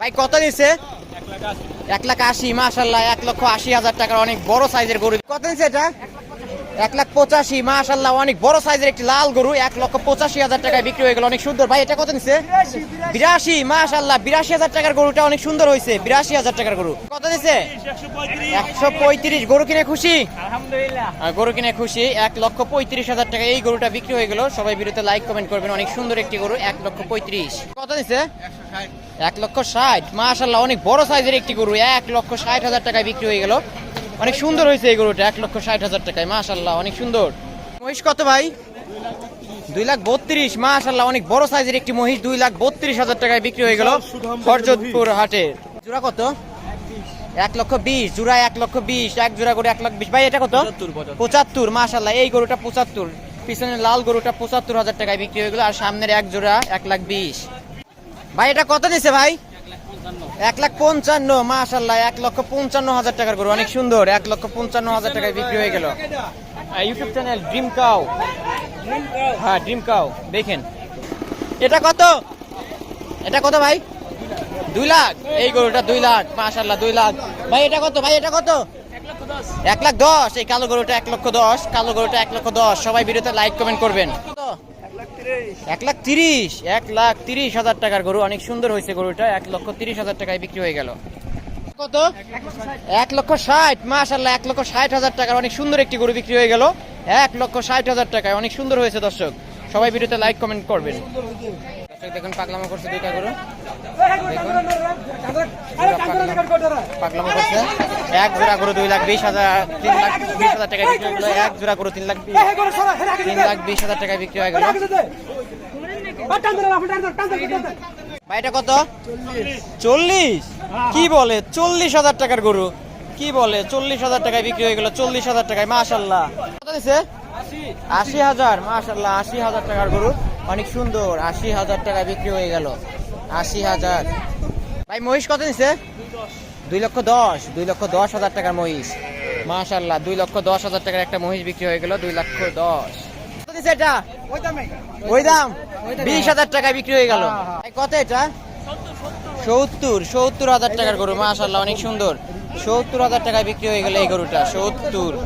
ভাই কত নিচ্ছে? 1,80,000 মাশাআল্লাহ, 1,80,000 টাকার অনেক বড় সাইজের গরু। কত নিচ্ছে এটা? 1,85,000 মাশাআল্লাহ, অনেক বড় সাইজের একটি লাল গরু 1,85,000 টাকায় বিক্রি হয়ে গেল। অনেক সুন্দর। ভাই এটা কত নিচ্ছে? 82 মাশাআল্লাহ, 82,000 টাকার গরুটা অনেক সুন্দর হয়েছে। 82,000 টাকার গরু কত নিচ্ছে? 135। গরু কিনে খুশি? আলহামদুলিল্লাহ। গরু কিনে খুশি। 1,35,000 টাকা এই গরুটা বিক্রি হয়ে গেল। সবাই ভিডিওতে লাইক কমেন্ট করবেন। অনেক সুন্দর একটি গরু 1,35,000। কত নিচ্ছে? 1,60,000 মাশাআল্লাহ, অনেক বড় সাইজের একটি গরু 1,60,000 টাকায় বিক্রি হয়ে গেল। অনেক সুন্দর হয়েছে এই গরুটা 1,60,000 টাকায় মাশাআল্লাহ, অনেক সুন্দর। মহিষ কত ভাই? 2,32,000 মাশাআল্লাহ, অনেক বড় সাইজের একটি মহিষ 2,32,000 টাকায় বিক্রি হয়ে গেল হরজতপুর হাটে। জোড়া কত? 1,20,000 জোড়া 1,20,000, এক জোড়া করে 1,20,000। ভাই এটা কত? 75 মাশাআল্লাহ, এই গরুটা 75। পিছনের লাল গরুটা 75,000 টাকায় বিক্রি হয়ে গেল। আর সামনের এক জোড়া 1,20,000। ভাই এটা কত নিছে ভাই? 1,55,000 মাশাআল্লাহ, 1,55,000 টাকার গরু অনেক সুন্দর। 1,55,000 টাকায় বিক্রি হয়ে গেল। YouTube channel dream cow. হ্যাঁ, ড্রিম কাউ দেখেন। এটা কত? এটা কত ভাই? 2 লাখ। এই গরুটা 2 লাখ মাশাআল্লাহ, 2 লাখ। ভাই এটা কত? ভাই এটা কত? 1,10,000। এই কালো গরুটা 1,10,000। কালো গরুটা 1,10,000। সবাই ভিডিওতে লাইক কমেন্ট করবেন। 1,30,000। 1,30,000 টাকার গরু অনেক সুন্দর হয়েছে গরুটা। 1,30,000 টাকায় বিক্রি হয়ে গেল। কত? 1,60,000 মাশাআল্লাহ, 1,60,000 টাকার অনেক সুন্দর একটি গরু বিক্রি হয়ে গেল 1,60,000 টাকায়। অনেক সুন্দর হয়েছে দর্শক, সবাই ভিডিওতে লাইক কমেন্ট করবেন। দর্শক দেখুন পাগলামো করছে দুইটা গরু। পাগলামো করছে। এক জোড়া গরু 2,20,000 3,20,000 টাকায় বিক্রি হয়ে গেল। এক জোড়া গরু 3,20,000 টাকায় বিক্রি হয়ে গেল। ভাই এটা কত? 40। কি বলে? 40,000 টাকার গরু কি বলে? 40,000 টাকায় বিক্রি হয়ে গেল। 40,000 টাকায় মাশাআল্লাহ। কত দিছে? 80,000 মাশাআল্লাহ, 80,000 টাকার গরু অনেক সুন্দর। 80,000 টাকায় বিক্রি হয়ে গেল। 80,000। ভাই মহিষ কত নিছে? 2,10,000 2,10,000 টাকার মহিষ মাশাআল্লাহ। 2,10,000 টাকার একটা মহিষ বিক্রি হয়ে গেল। 2,10,000। কত দিছে এটা? ওই দাম 20,000 টাকায় বিক্রি হয়ে গেল। কত এটা? 70,000 টাকার গরু মাশাআল্লাহ, অনেক সুন্দর। 70,000 টাকায় বিক্রি হয়ে গেল এই গরুটা। 70।